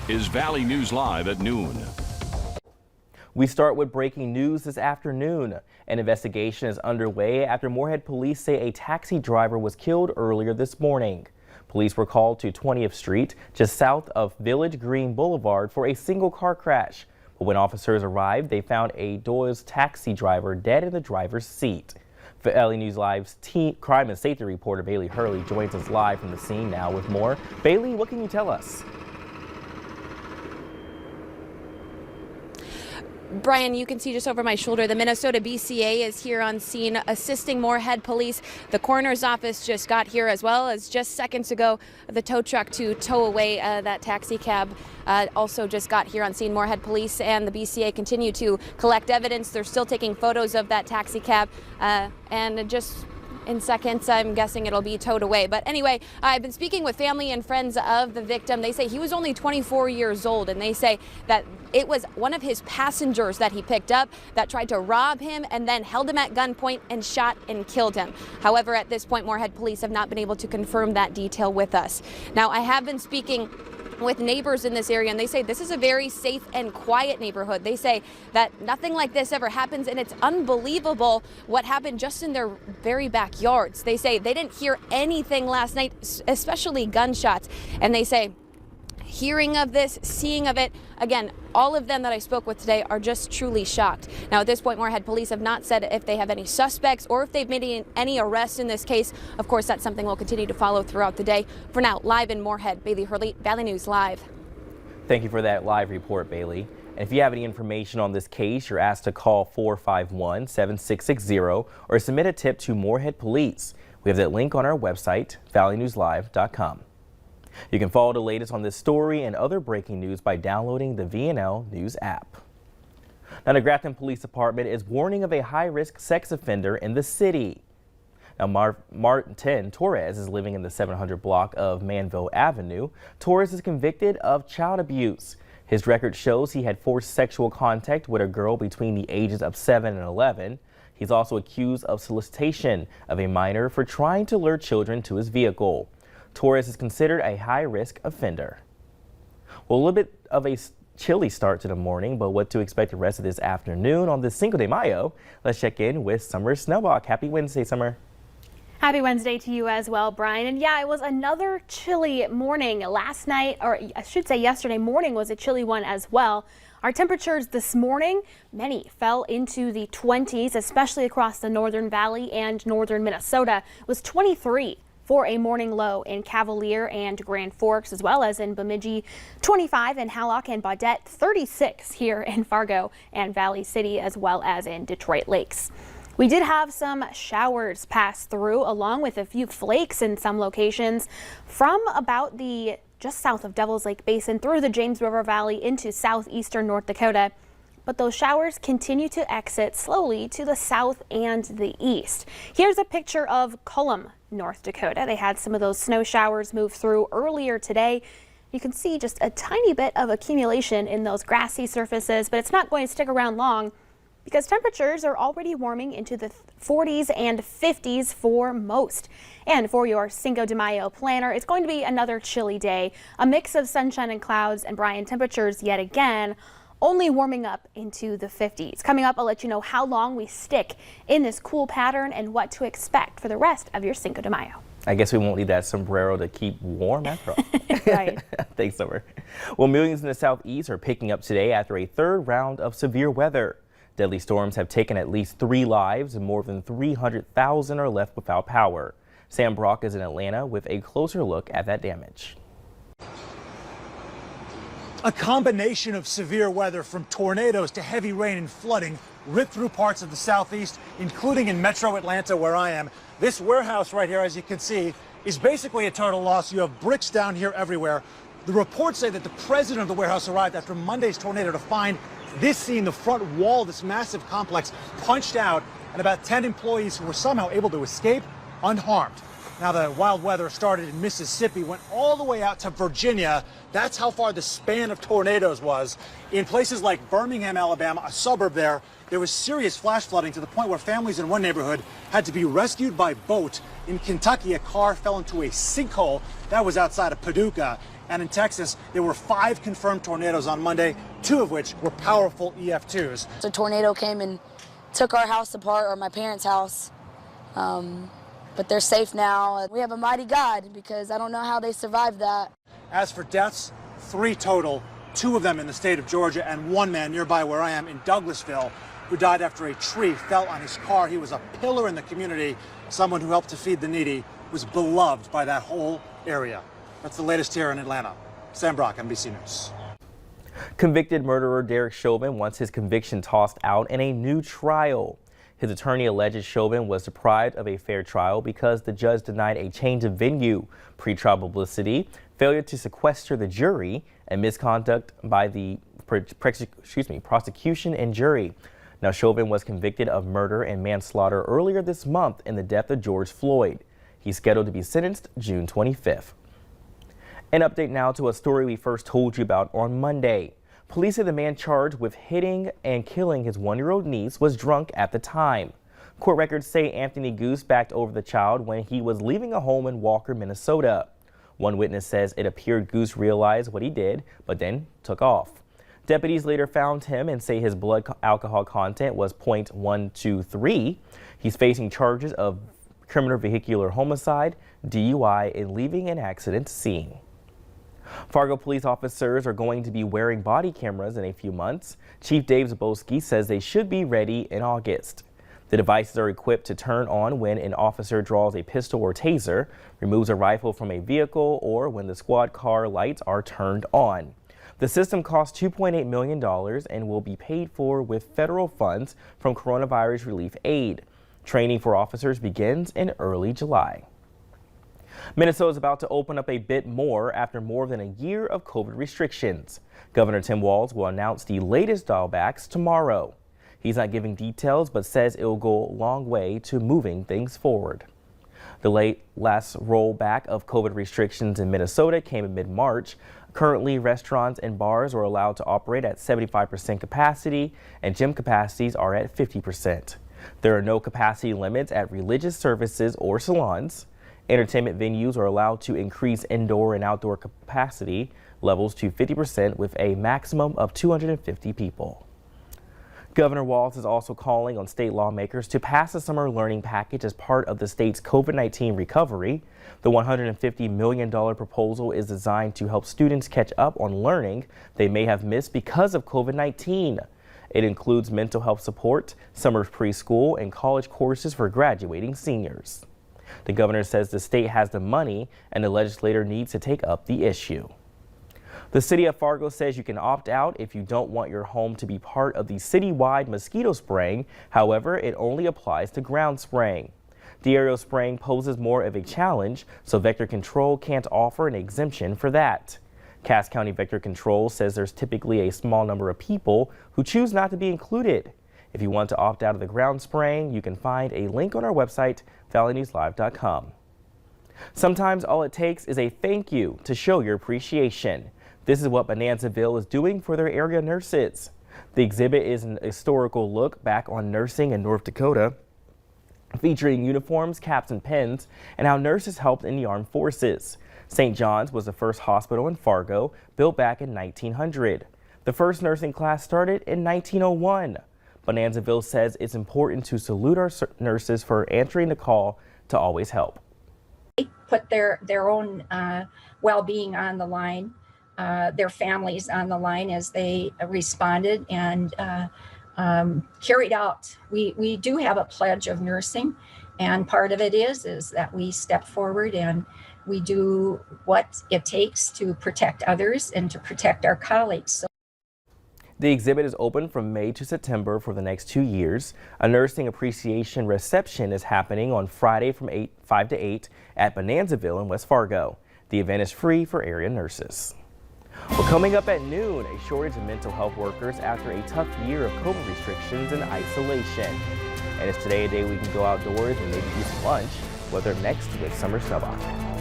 is Valley News Live at noon. We start with breaking news this afternoon. An investigation is underway after Moorhead police say a taxi driver was killed earlier this morning. Police were called to 20th Street, just south of Village Green Boulevard, for a single car crash. But when officers arrived, they found a Dodge taxi driver dead in the driver's seat. Valley News Live's crime and safety reporter Bailey Hurley joins us live from the scene now with more. Bailey, what can you tell us? Brian, you can see just over my shoulder, the Minnesota BCA is here on scene assisting Moorhead police. The coroner's office just got here, as well as just seconds ago, the tow truck to tow away that taxi cab also just got here on scene. Moorhead police and the BCA continue to collect evidence. They're still taking photos of that taxi cab and just in seconds, I'm guessing it'll be towed away. But anyway, I've been speaking with family and friends of the victim. They say he was only 24 years old, and they say that it was one of his passengers that he picked up that tried to rob him and then held him at gunpoint and shot and killed him. However, at this point, Moorhead police have not been able to confirm that detail with us. Now, I have been speaking with neighbors in this area, and they say this is a very safe and quiet neighborhood. They say that nothing like this ever happens, and it's unbelievable what happened just in their very backyards. They say they didn't hear anything last night, especially gunshots, and they say hearing of this, seeing of it, again, all of them that I spoke with today are just truly shocked. Now, at this point, Moorhead police have not said if they have any suspects or if they've made any arrests in this case. Of course, that's something we'll continue to follow throughout the day. For now, live in Moorhead, Bailey Hurley, Valley News Live. Thank you for that live report, Bailey. And if you have any information on this case, you're asked to call 451-7660 or submit a tip to Moorhead Police. We have that link on our website, valleynewslive.com. You can follow the latest on this story and other breaking news by downloading the VNL News app. Now, the Grafton Police Department is warning of a high-risk sex offender in the city. Now, Martin Torres is living in the 700 block of Manville Avenue. Torres is convicted of child abuse. His record shows he had forced sexual contact with a girl between the ages of 7 and 11. He's also accused of solicitation of a minor for trying to lure children to his vehicle. Torres is considered a high-risk offender. Well, a little bit of a chilly start to the morning, but what to expect the rest of this afternoon on this Cinco de Mayo? Let's check in with Summer Snellbach. Happy Wednesday, Summer. Happy Wednesday to you as well, Brian. And yeah, it was another chilly morning last night, or I should say yesterday morning was a chilly one as well. Our temperatures this morning, many fell into the 20s, especially across the Northern Valley and northern Minnesota. It was 23 for a morning low in Cavalier and Grand Forks, as well as in Bemidji, 25 in Hallock and Baudette, 36 here in Fargo and Valley City, as well as in Detroit Lakes. We did have some showers pass through, along with a few flakes in some locations from about the just south of Devil's Lake Basin through the James River Valley into southeastern North Dakota. But those showers continue to exit slowly to the south and the east. Here's a picture of Cullum, North Dakota. They had some of those snow showers move through earlier today. You can see just a tiny bit of accumulation in those grassy surfaces, but it's not going to stick around long because temperatures are already warming into the 40s and 50s for most. And for your Cinco de Mayo planner, it's going to be another chilly day, a mix of sunshine and clouds, and Brian, temperatures yet again only warming up into the 50s. Coming up, I'll let you know how long we stick in this cool pattern and what to expect for the rest of your Cinco de Mayo. I guess we won't need that sombrero to keep warm after all. Right. Thanks, Summer. Well, millions in the southeast are picking up today after a third round of severe weather. Deadly storms have taken at least 3 lives and more than 300,000 are left without power. Sam Brock is in Atlanta with a closer look at that damage. A combination of severe weather, from tornadoes to heavy rain and flooding, ripped through parts of the southeast, including in metro Atlanta, where I am. This warehouse right here, as you can see, is basically a total loss. You have bricks down here everywhere. The reports say that the president of the warehouse arrived after Monday's tornado to find this scene, the front wall of this massive complex, punched out, and about 10 employees who were somehow able to escape unharmed. Now, the wild weather started in Mississippi, went all the way out to Virginia. That's how far the span of tornadoes was. In places like Birmingham, Alabama, a suburb there, there was serious flash flooding to the point where families in one neighborhood had to be rescued by boat. In Kentucky, a car fell into a sinkhole that was outside of Paducah. And in Texas, there were 5 confirmed tornadoes on Monday, 2 of which were powerful EF2s. The tornado came and took our house apart, or my parents' house. But they're safe now. We have a mighty God, because I don't know how they survived that. As for deaths, 3 total, 2 of them in the state of Georgia, and 1 man nearby where I am in Douglasville who died after a tree fell on his car. He was a pillar in the community, someone who helped to feed the needy, was beloved by that whole area. That's the latest here in Atlanta. Sam Brock, NBC News. Convicted murderer Derek Chauvin wants his conviction tossed out in a new trial. His attorney alleges Chauvin was deprived of a fair trial because the judge denied a change of venue, pretrial publicity, failure to sequester the jury, and misconduct by the prosecution and jury. Now, Chauvin was convicted of murder and manslaughter earlier this month in the death of George Floyd. He's scheduled to be sentenced June 25th. An update now to a story we first told you about on Monday. Police say the man charged with hitting and killing his 1-year-old niece was drunk at the time. Court records say Anthony Goose backed over the child when he was leaving a home in Walker, Minnesota. One witness says it appeared Goose realized what he did, but then took off. Deputies later found him and say his blood alcohol content was .123. He's facing charges of criminal vehicular homicide, DUI, and leaving an accident scene. Fargo police officers are going to be wearing body cameras in a few months. Chief Dave Zabowski says they should be ready in August. The devices are equipped to turn on when an officer draws a pistol or taser, removes a rifle from a vehicle, or when the squad car lights are turned on. The system costs $2.8 million and will be paid for with federal funds from coronavirus relief aid. Training for officers begins in early July. Minnesota is about to open up a bit more after more than a year of COVID restrictions. Governor Tim Walz will announce the latest dialbacks tomorrow. He's not giving details, but says it will go a long way to moving things forward. The last rollback of COVID restrictions in Minnesota came in mid-March. Currently, restaurants and bars are allowed to operate at 75% capacity, and gym capacities are at 50%. There are no capacity limits at religious services or salons. Entertainment venues are allowed to increase indoor and outdoor capacity levels to 50% with a maximum of 250 people. Governor Walz is also calling on state lawmakers to pass a summer learning package as part of the state's COVID-19 recovery. The $150 million proposal is designed to help students catch up on learning they may have missed because of COVID-19. It includes mental health support, summer preschool, and college courses for graduating seniors. The governor says the state has the money and the legislator needs to take up the issue. The city of Fargo says you can opt out if you don't want your home to be part of the citywide mosquito spraying. However, it only applies to ground spraying. The aerial spraying poses more of a challenge, so Vector Control can't offer an exemption for that. Cass County Vector Control says there's typically a small number of people who choose not to be included. If you want to opt out of the ground spraying, you can find a link on our website, valleynewslive.com. Sometimes all it takes is a thank you to show your appreciation. This is what Bonanzaville is doing for their area nurses. The exhibit is an historical look back on nursing in North Dakota, featuring uniforms, caps, and pins, and how nurses helped in the armed forces. St. John's was the first hospital in Fargo, built back in 1900. The first nursing class started in 1901. Bonanzaville says it's important to salute our nurses for answering the call to always help. They put their own well-being on the line, their families on the line as they responded and carried out. We do have a pledge of nursing, and part of it is that we step forward and we do what it takes to protect others and to protect our colleagues. The exhibit is open from May to September for the next 2 years. A nursing appreciation reception is happening on Friday from 5 to 8 at Bonanzaville in West Fargo. The event is free for area nurses. Well, coming up at noon, a shortage of mental health workers after a tough year of COVID restrictions and isolation. And it's today a day we can go outdoors and maybe eat some lunch. weather next with Summer Snowbach.